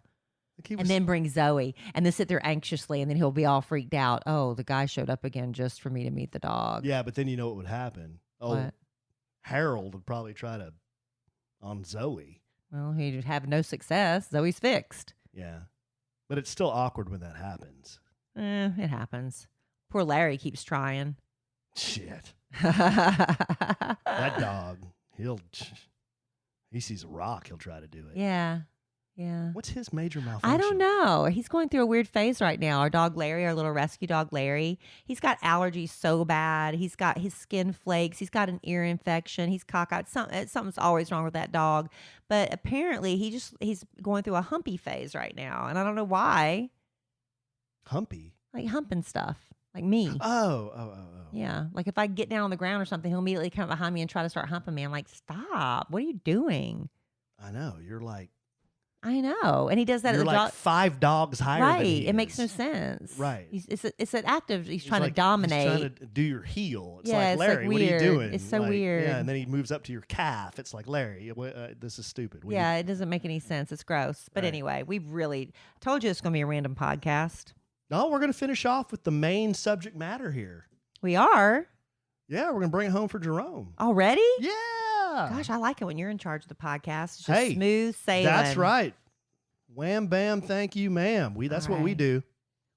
And then bring Zoe and then sit there anxiously and then he'll be all freaked out. Oh, the guy showed up again just for me to meet the dog. Yeah, but then you know what would happen. Oh, what? Harold would probably try to on Zoe. Well, he'd have no success. Zoe's fixed. Yeah. But it's still awkward when that happens. It happens. Poor Larry keeps trying. Shit. That dog, he sees a rock, he'll try to do it. Yeah. Yeah. What's his major malfunction? I don't know. He's going through a weird phase right now. Our dog Larry, our little rescue dog Larry, he's got allergies so bad. He's got his skin flakes. He's got an ear infection. He's cockeyed. Something's always wrong with that dog. But apparently he's going through a humpy phase right now. And I don't know why. Humpy? Like humping stuff. Like me. Oh. Yeah. Like if I get down on the ground or something, he'll immediately come behind me and try to start humping me. I'm like, stop. What are you doing? I know. You're like. I know. And he does that You're at the like 5 dogs higher than he It makes no is. sense. Right. It's an act of he's trying to He's dominate. trying to do your heel. It's Yeah, like, it's Larry, like what are you weird. doing? It's so weird. Yeah, and then he moves up to your calf. It's like, Larry, this is stupid. Yeah, it doesn't make any sense. It's gross. But Right. anyway, we've really told you it's going to be a random podcast. No, we're going to finish off with the main subject matter here. We are? Yeah, we're going to bring it home for Jerome. Already? Yeah. Gosh, I like it when you're in charge of the podcast. It's just Hey, smooth sailing. That's right. Wham, bam, thank you, ma'am. That's what we right. do.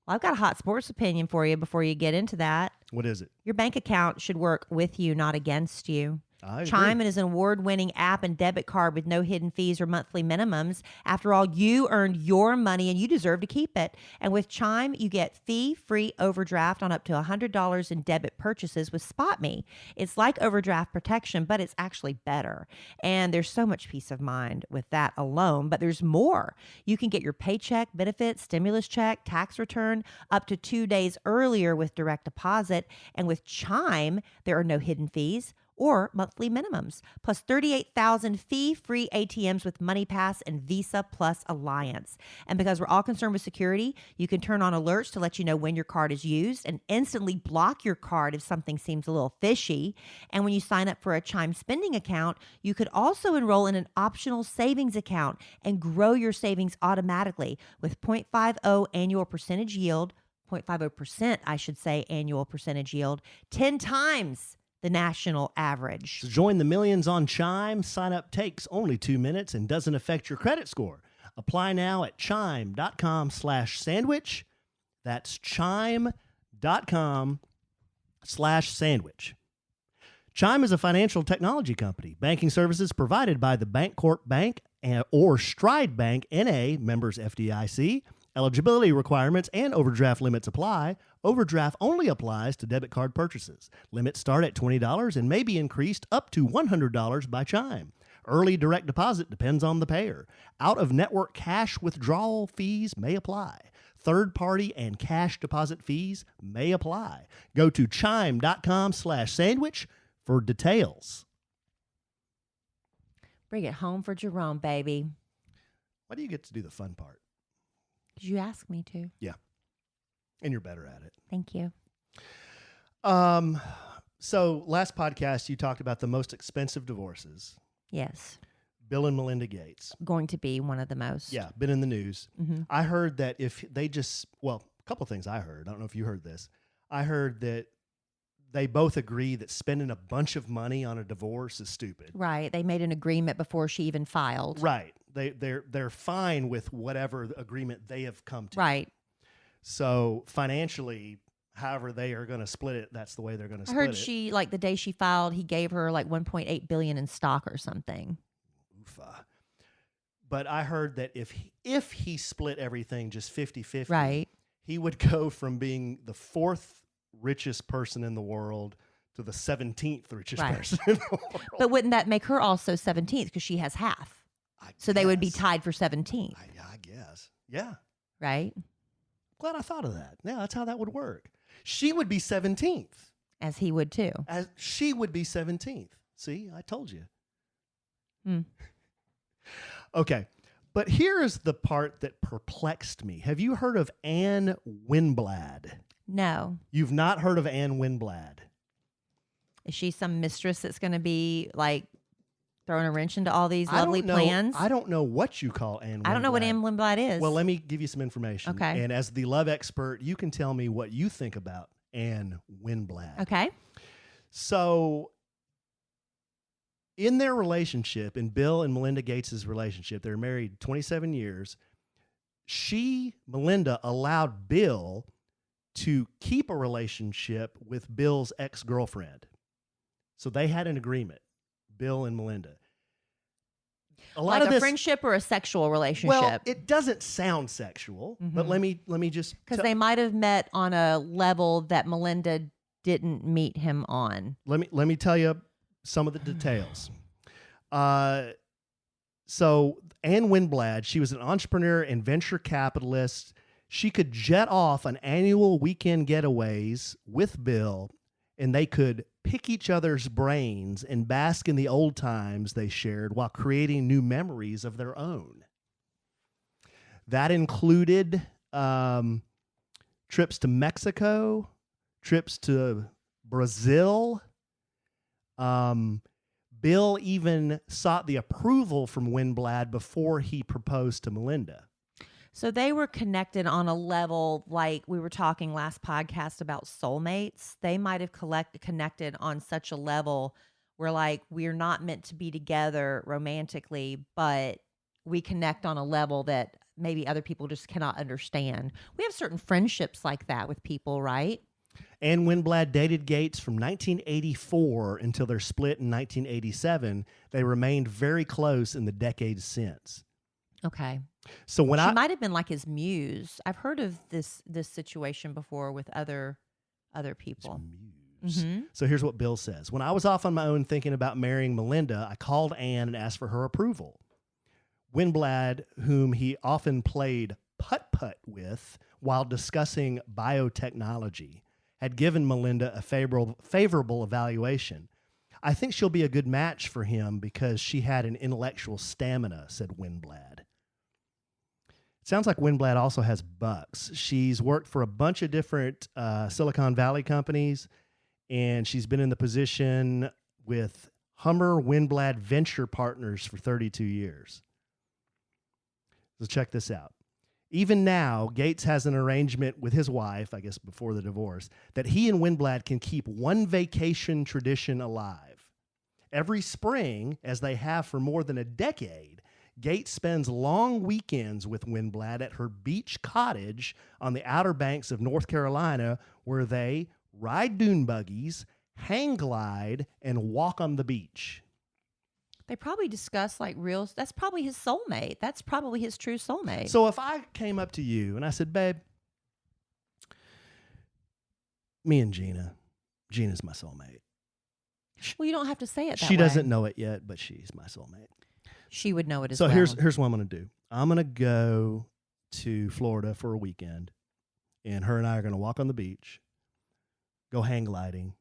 Well, I've got a hot sports opinion for you before you get into that. What is it? Your bank account should work with you, not against you. I agree. Chime is an award-winning app and debit card with no hidden fees or monthly minimums. After all, you earned your money and you deserve to keep it. And with Chime, you get fee-free overdraft on up to $100 in debit purchases with SpotMe. It's like overdraft protection, but it's actually better. And there's so much peace of mind with that alone, but there's more. You can get your paycheck, benefits, stimulus check, tax return up to 2 days earlier with direct deposit. And with Chime, there are no hidden fees or monthly minimums, plus 38,000 fee-free ATMs with MoneyPass and Visa Plus Alliance. And because we're all concerned with security, you can turn on alerts to let you know when your card is used and instantly block your card if something seems a little fishy. And when you sign up for a Chime spending account, you could also enroll in an optional savings account and grow your savings automatically with 0.50 annual percentage yield, 0.50%, I should say, annual percentage yield, 10 times the national average. So join the millions on Chime. Sign up takes only 2 minutes and doesn't affect your credit score. Apply now at chime.com/sandwich. That's chime.com/sandwich. Chime is a financial technology company. Banking services provided by the Bancorp Bank or Stride Bank, N.A., members FDIC. Eligibility requirements and overdraft limits apply. Overdraft only applies to debit card purchases. Limits start at $20 and may be increased up to $100 by Chime. Early direct deposit depends on the payer. Out-of-network cash withdrawal fees may apply. Third-party and cash deposit fees may apply. Go to chime.com/sandwich for details. Bring it home for Jerome, baby. Why do you get to do the fun part? Because you asked me to. Yeah. And you're better at it. Thank you. So last podcast, you talked about the most expensive divorces. Yes. Bill and Melinda Gates. Going to be one of the most. Yeah, been in the news. Mm-hmm. I heard that if they just, well, a couple of things I heard. I don't know if you heard this. I heard that they both agree that spending a bunch of money on a divorce is stupid. Right. They made an agreement before she even filed. Right. They're fine with whatever agreement they have come to. Right. So financially, however they are going to split it, that's the way they're going to split it. I heard she, like the day she filed, he gave her like $1.8 billion in stock or something. Oofa. But I heard that if he split everything just 50-50, right, he would go from being the 4th richest person in the world to the 17th richest right. person in the world. But wouldn't that make her also 17th because she has half? So they would be tied for 17th. I guess. Yeah. Right? Glad I thought of that. Yeah, that's how that would work. She would be 17th. As he would too. As she would be 17th. See, I told you. Okay. But here is the part that perplexed me. Have you heard of Anne Winblad? No. You've not heard of Anne Winblad? Is she some mistress that's going to be like throwing a wrench into all these lovely plans? I don't know what you call Anne Winblad. I don't know what Anne Winblad is. Well, let me give you some information. Okay. And as the love expert, you can tell me what you think about Anne Winblad. Okay. So in their relationship, in Bill and Melinda Gates' relationship, they're married 27 years. Melinda, allowed Bill to keep a relationship with Bill's ex-girlfriend. So they had an agreement, Bill and Melinda. Like a friendship or a sexual relationship? Well, it doesn't sound sexual, but let me just... Because they might have met on a level that Melinda didn't meet him on. Let me tell you some of the details. So Anne Winblad, she was an entrepreneur and venture capitalist. She could jet off on annual weekend getaways with Bill, and they could pick each other's brains and bask in the old times they shared while creating new memories of their own. That included trips to Mexico, trips to Brazil. Bill even sought the approval from Winblad before he proposed to Melinda. So they were connected on a level like we were talking last podcast about soulmates. They might have connected on such a level where like we're not meant to be together romantically, but we connect on a level that maybe other people just cannot understand. We have certain friendships like that with people, right? Anne Winblad dated Gates from 1984 until their split in 1987. They remained very close in the decades since. Okay. So when she might have been like his muse. I've heard of this situation before with other people. Mm-hmm. So here's what Bill says. When I was off on my own thinking about marrying Melinda, I called Anne and asked for her approval. Winblad, whom he often played putt-putt with while discussing biotechnology, had given Melinda a favorable evaluation. I think she'll be a good match for him because she had an intellectual stamina, said Winblad. It sounds like Winblad also has bucks. She's worked for a bunch of different Silicon Valley companies, and she's been in the position with Hummer Winblad Venture Partners for 32 years. So check this out. Even now, Gates has an arrangement with his wife, I guess before the divorce, that he and Winblad can keep one vacation tradition alive. Every spring, as they have for more than a decade, Gates spends long weekends with Winblad at her beach cottage on the Outer Banks of North Carolina, where they ride dune buggies, hang glide, and walk on the beach. They probably discuss like that's probably his soulmate. That's probably his true soulmate. So if I came up to you and I said, babe, me and Gina's my soulmate. Well, you don't have to say it that way. She doesn't know it yet, but she's my soulmate. She would know it as well. So here's what I'm going to do. I'm going to go to Florida for a weekend, and her and I are going to walk on the beach, go hang gliding,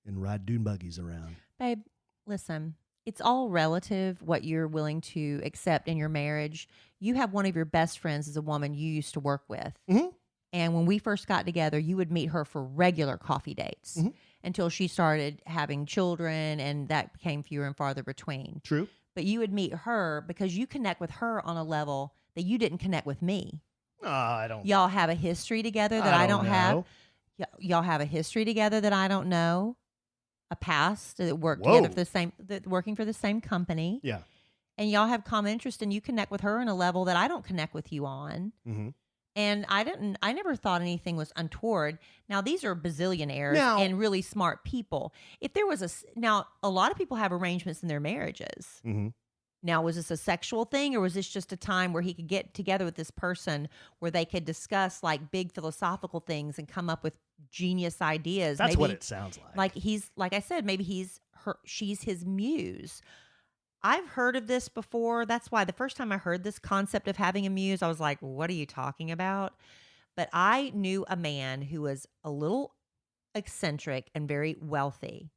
and ride dune buggies around. Babe, listen. It's all relative what you're willing to accept in your marriage. You have one of your best friends as a woman you used to work with. Mm-hmm. And when we first got together, you would meet her for regular coffee dates until she started having children, and that became fewer and farther between. True. but you would meet her because you connect with her on a level that you didn't connect with me. I don't. Y'all have a history together that I don't have. know. Y'all have a history together that I don't know. A past that worked Whoa. together for working for the same company. Yeah. And y'all have common interest, and you connect with her on a level that I don't connect with you on. Mm-hmm. And I never thought anything was untoward. Now, these are bazillionaires and really smart people. If there was a lot of people have arrangements in their marriages. Mm-hmm. Now, was this a sexual thing, or was this just a time where he could get together with this person where they could discuss like big philosophical things and come up with genius ideas? That's maybe, what it sounds like. Like I said, maybe she's his muse. I've heard of this before. That's why the first time I heard this concept of having a muse, I was like, what are you talking about? But I knew a man who was a little eccentric and very wealthy,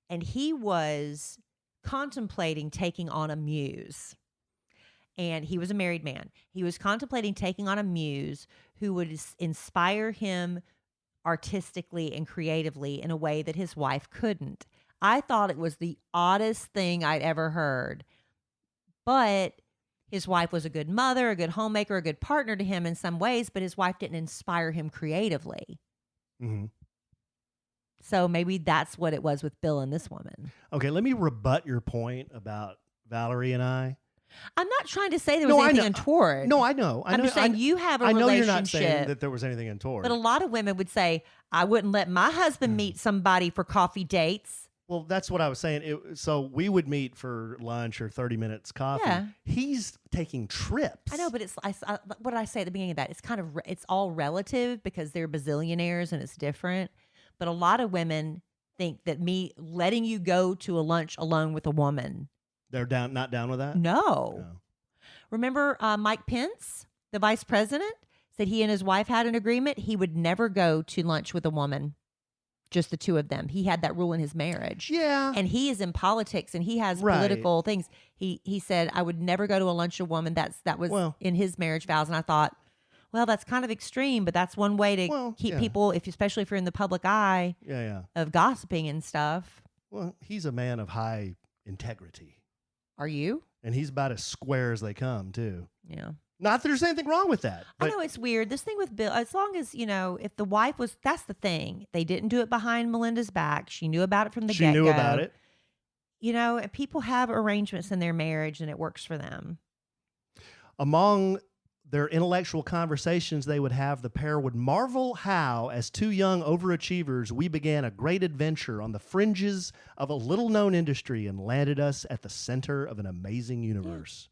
and he was contemplating taking on a muse. And he was a married man. He was contemplating taking on a muse who would inspire him artistically and creatively in a way that his wife couldn't. I thought it was the oddest thing I'd ever heard. But his wife was a good mother, a good homemaker, a good partner to him in some ways, but his wife didn't inspire him creatively. Mm-hmm. So maybe that's what it was with Bill and this woman. Okay, let me rebut your point about Valerie and I. I'm not trying to say there was anything untoward. No, I know. I'm just saying you have a relationship. I know relationship. you're not saying that there was anything untoward. But a lot of women would say, I wouldn't let my husband meet somebody for coffee dates. Well, that's what I was saying. So we would meet for lunch or 30 minutes coffee. Yeah. He's taking trips. I know, but what did I say at the beginning of that? It's all relative because they're bazillionaires and it's different. But a lot of women think that me letting you go to a lunch alone with a woman. They're not down with that? No. Remember Mike Pence, the vice president, said he and his wife had an agreement. He would never go to lunch with a woman. Just the two of them. He had that rule in his marriage. Yeah. And he is in politics and he has political things. He said, I would never go to a lunch with a woman. That was in his marriage vows. And I thought, well, that's kind of extreme, but that's one way to keep people, especially if you're in the public eye of gossiping and stuff. Well, he's a man of high integrity. Are you? And he's about as square as they come, too. Yeah. Not that there's anything wrong with that. I know it's weird. This thing with Bill, as long as, if the wife that's the thing. They didn't do it behind Melinda's back. She knew about it from the get-go. She knew about it. People have arrangements in their marriage and it works for them. Among their intellectual conversations they would have, the pair would marvel how, as two young overachievers, we began a great adventure on the fringes of a little-known industry and landed us at the center of an amazing universe.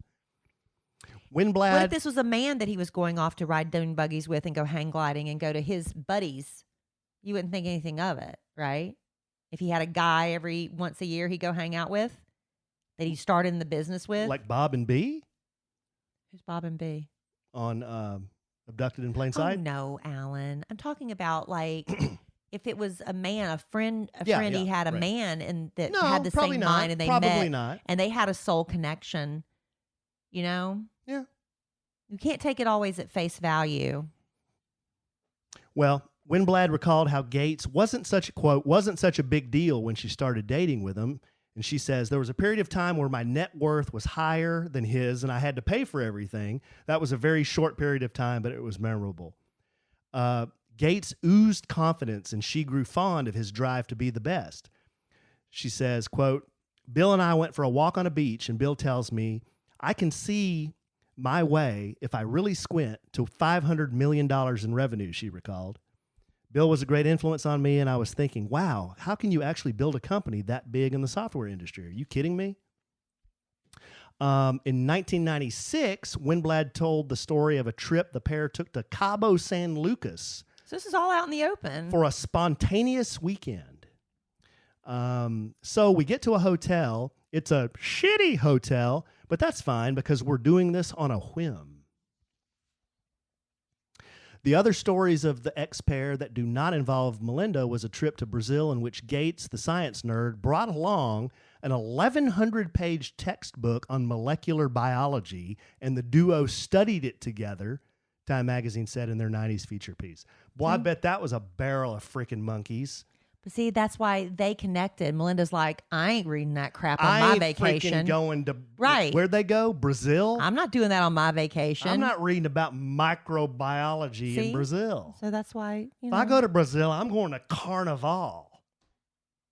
Windblad. What if this was a man that he was going off to ride dune buggies with and go hang gliding and go to his buddies? You wouldn't think anything of it, right? If he had a guy every once a year he'd go hang out with that he started in the business with. Like Bob and B? Who's Bob and B? On Abducted in Plain Sight? Oh, no, Alan. I'm talking about like if it was a man, a friend he had a man and that had the same mind and they met and they had a soul connection, Yeah. You can't take it always at face value. Well, Windblad recalled how Gates wasn't such a big deal when she started dating with him. And she says, there was a period of time where my net worth was higher than his and I had to pay for everything. That was a very short period of time, but it was memorable. Gates oozed confidence and she grew fond of his drive to be the best. She says, quote, Bill and I went for a walk on a beach and Bill tells me, I can see my way, if I really squint, to $500 million in revenue, she recalled. Bill was a great influence on me, and I was thinking, wow, how can you actually build a company that big in the software industry? Are you kidding me? In 1996, Windblad told the story of a trip the pair took to Cabo San Lucas. So this is all out in the open. For a spontaneous weekend. So we get to a hotel. It's a shitty hotel, but that's fine because we're doing this on a whim. The other stories of the ex-pair that do not involve Melinda was a trip to Brazil in which Gates, the science nerd, brought along an 1,100-page textbook on molecular biology, and the duo studied it together, Time magazine said in their 90s feature piece. Well, I bet that was a barrel of freaking monkeys. But see, that's why they connected. Melinda's like, I ain't reading that crap on I my ain't vacation. freaking going to Right. Where'd they go? Brazil. I'm not doing that on my vacation. I'm not reading about microbiology See? in Brazil. So that's why, If I go to Brazil, I'm going to Carnival.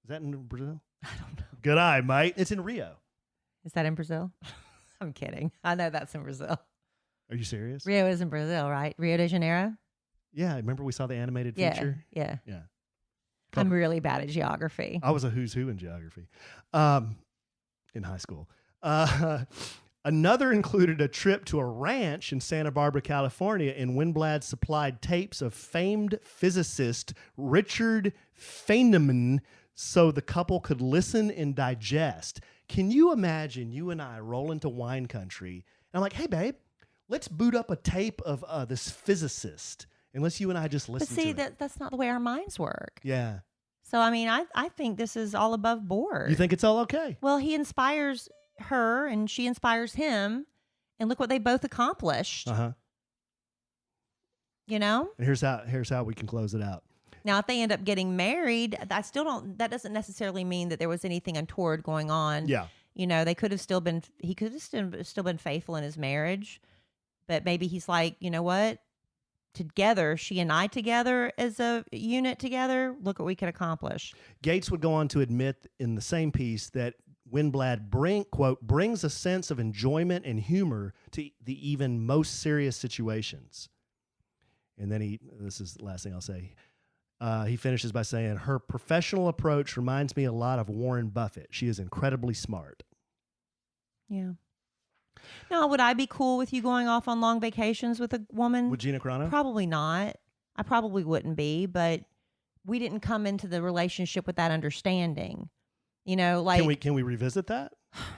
Is that in Brazil? I don't know. Good eye, mate. It's in Rio. Is that in Brazil? I'm kidding. I know that's in Brazil. Are you serious? Rio is in Brazil, right? Rio de Janeiro? Yeah. Remember we saw the animated feature? Yeah. Yeah. I'm really bad at geography. I was a who's who in geography in high school. Another included a trip to a ranch in Santa Barbara, California, and Winblad supplied tapes of famed physicist Richard Feynman so the couple could listen and digest. Can you imagine you and I roll into wine country, and I'm like, hey, babe, let's boot up a tape of this physicist, and let's you and I just listen But see, to it. that's not the way our minds work. Yeah. So, I mean, I think this is all above board. You think it's all okay? Well, he inspires her and she inspires him. And look what they both accomplished. Uh-huh. You know? And here's how we can close it out. Now, if they end up getting married, that doesn't necessarily mean that there was anything untoward going on. Yeah. You know, he could have still been faithful in his marriage. But maybe he's like, you know what? Together, she and I together as a unit together, look what we could accomplish. Gates would go on to admit in the same piece that Winblad brings a sense of enjoyment and humor to the even most serious situations. And then this is the last thing I'll say. He finishes by saying, her professional approach reminds me a lot of Warren Buffett. She is incredibly smart. Yeah. Now, would I be cool with you going off on long vacations with a woman? With Gina Carano? Probably not. I probably wouldn't be, but we didn't come into the relationship with that understanding. You know, like... Can we revisit that?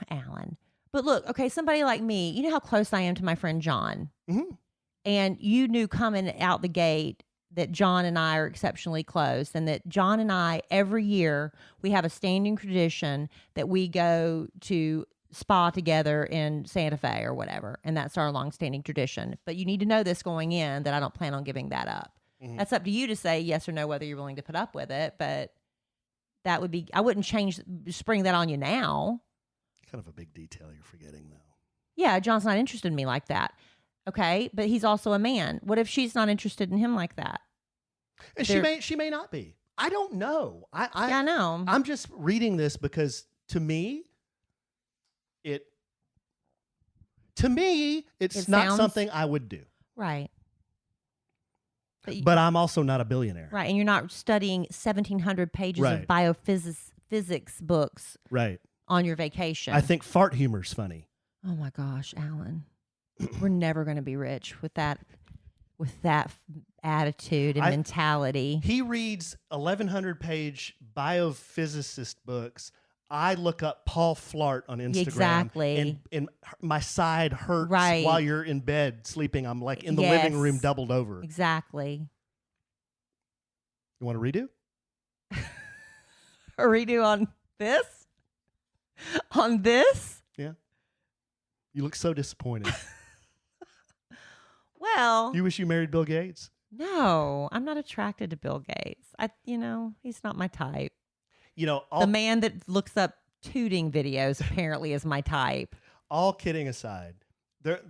Alan. But look, okay, somebody like me, you know how close I am to my friend John? Mm-hmm. And you knew coming out the gate that John and I are exceptionally close, and that John and I, every year, we have a standing tradition that we go to spa together in Santa Fe or whatever. And that's our longstanding tradition. But you need to know this going in, that I don't plan on giving that up. Mm-hmm. That's up to you to say yes or no, whether you're willing to put up with it. But that would be, I wouldn't spring that on you now. Kind of a big detail you're forgetting, though. Yeah, John's not interested in me like that. Okay, but he's also a man. What if she's not interested in him like that? And she may not be. I don't know. I know. I'm just reading this because to me, it's not something I would do. Right. But I'm also not a billionaire. Right, and you're not studying 1,700 pages of biophysics books on your vacation. I think fart humor's funny. Oh my gosh, Alan. We're never going to be rich with that attitude and mentality. He reads 1,100-page biophysicist books. I look up Paul Flart on Instagram. Exactly. And my side hurts while you're in bed sleeping. I'm like in the living room doubled over. Exactly. You want a redo? A redo on this? On this? Yeah. You look so disappointed. Well, you wish you married Bill Gates? No, I'm not attracted to Bill Gates. He's not my type. The man that looks up tooting videos apparently is my type. All kidding aside, there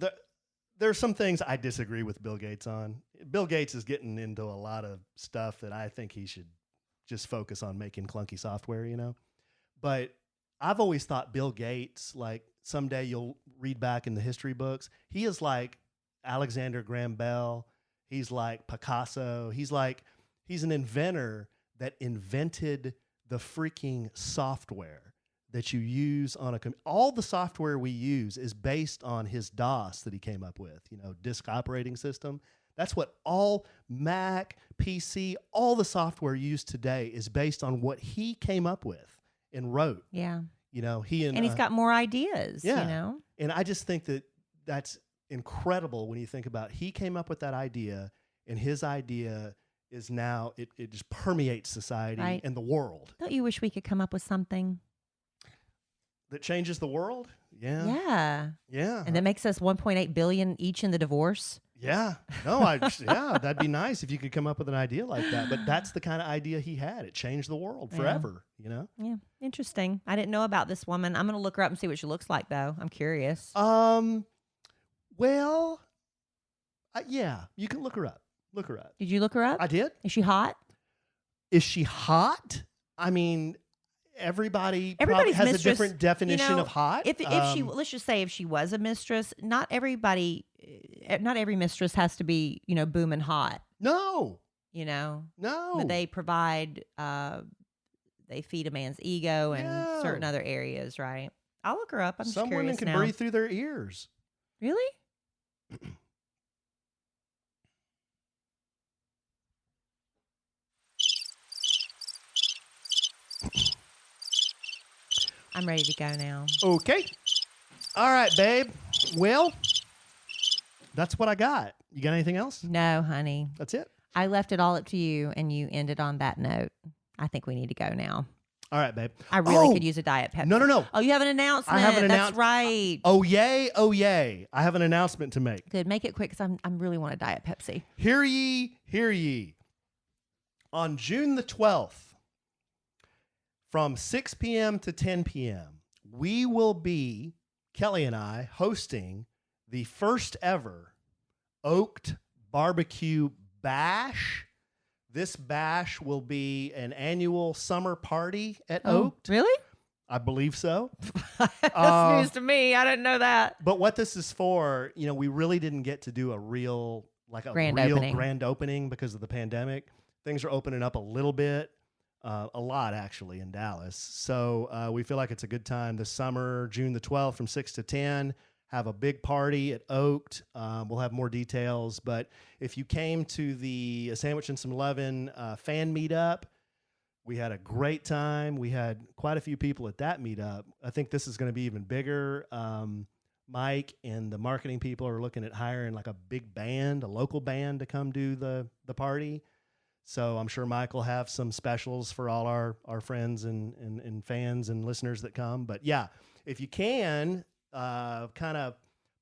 are some things I disagree with Bill Gates on. Bill Gates is getting into a lot of stuff that I think he should just focus on making clunky software, But I've always thought Bill Gates, like someday you'll read back in the history books, he is like Alexander Graham Bell. He's like Picasso. He's an inventor that invented the freaking software that you use on a all the software we use is based on his DOS that he came up with, disk operating system. That's what all Mac, PC, all the software used today is based on what he came up with and wrote. Yeah. And he's got more ideas, And I just think that's incredible when you think about he came up with that idea, and his idea is now it just permeates society and the world. Don't you wish we could come up with something that changes the world? Yeah. Yeah. Yeah. And that makes us 1.8 billion each in the divorce. Yeah. No, yeah, that'd be nice if you could come up with an idea like that. But that's the kind of idea he had. It changed the world forever, you know? Yeah. Interesting. I didn't know about this woman. I'm going to look her up and see what she looks like, though. I'm curious. Well, yeah, you can look her up. Look her up. Did you look her up? I did. Is she hot? Is she hot? I mean, everybody's Everybody's has mistress, a different definition you know, of hot. If she, let's just say if she was a mistress, not every mistress has to be, booming hot. No. No. But they provide, they feed a man's ego and certain other areas, right? I'll look her up. I'm just Some curious women can now. breathe through their ears. Really? I'm ready to go now. Okay. All right, babe. Well, that's what I got. You got anything else? No, honey. That's it? I left it all up to you, and you ended on that note. I think we need to go now. All right, babe. I really could use a Diet Pepsi. No. Oh, you have an announcement. I have an That's right. Oh, yay. Oh, yay. I have an announcement to make. Good. Make it quick because I really want a Diet Pepsi. Hear ye, hear ye. On June the 12th, from 6 p.m. to 10 p.m., we will be, Kellie and I, hosting the first ever Oaked Barbecue Bash. This bash will be an annual summer party at Oaked. Really? I believe so. That's news to me. I didn't know that. But what this is for, we really didn't get to do a real grand opening. Grand opening because of the pandemic. Things are opening up a little bit. A lot, actually, in Dallas. So we feel like it's a good time this summer, June the 12th from 6 to 10. Have a big party at Oaked. We'll have more details. But if you came to the Sandwich and Some Lovin' fan meetup, we had a great time. We had quite a few people at that meetup. I think this is going to be even bigger. Mike and the marketing people are looking at hiring like a big band, a local band to come do the party. So I'm sure Mike will have some specials for all our friends and fans and listeners that come. But yeah, if you can kind of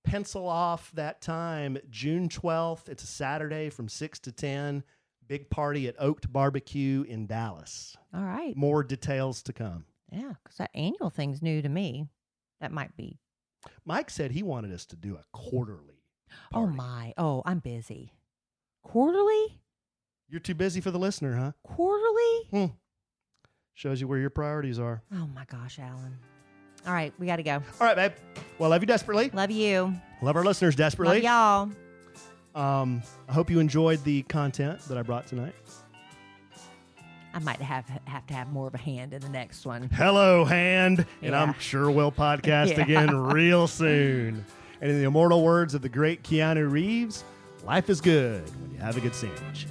pencil off that time, June 12th, it's a Saturday from 6 to 10, big party at Oaked Barbecue in Dallas. All right. More details to come. Yeah, because that annual thing's new to me. That might be. Mike said he wanted us to do a quarterly party. Oh, my. Oh, I'm busy. Quarterly? You're too busy for the listener, huh? Quarterly? Shows you where your priorities are. Oh, my gosh, Alan. All right, we got to go. All right, babe. Well, love you desperately. Love you. Love our listeners desperately. Love y'all. I hope you enjoyed the content that I brought tonight. I might have to have more of a hand in the next one. Hello, hand. Yeah. And I'm sure we'll podcast again real soon. And in the immortal words of the great Keanu Reeves, life is good when you have a good sandwich.